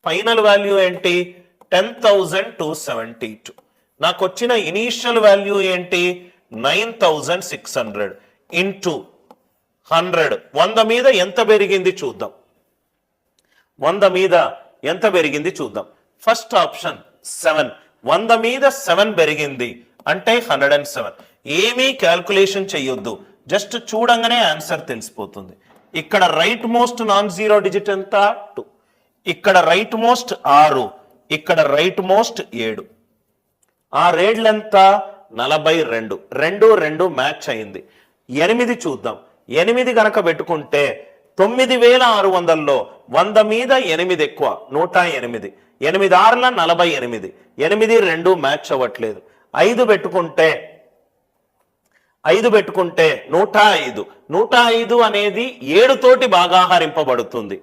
Final value ఏంటి 10,272. నాకు వచ్చిన ఇనీషియల్ వాల్యూ ఏంటి 9,600 ఇంటూ 100. 100 మీద ఎంత పెరిగింది చూద్దాం. 100 మీద ఎంత పెరిగింది చూద్దాం. First option 7. 100 మీద 7 పెరిగింది అంటే 107. ఏమీ క్యాల్కులేషన్ చెయ్యొద్దు, జస్ట్ చూడంగానే ఆన్సర్ తెలిసిపోతుంది. ఇక్కడ right most non zero digit ఎంత 2, ఇక్కడ రైట్ మోస్ట్ 6, ఇక్కడ రైట్ మోస్ట్ 7. ఆ రేడ్లు ఎంత 42. 2 మ్యాచ్ అయింది. 8 చూద్దాం. 8 గనక పెట్టుకుంటే 9,600లో 100 మీద 8 ఎక్కువ 108. 8 6ల 48. 8 2 మ్యాచ్ అవ్వట్లేదు. 5 పెట్టుకుంటే 105. 105 అనేది 7 తోటి భాగాహరింపబడుతుంది.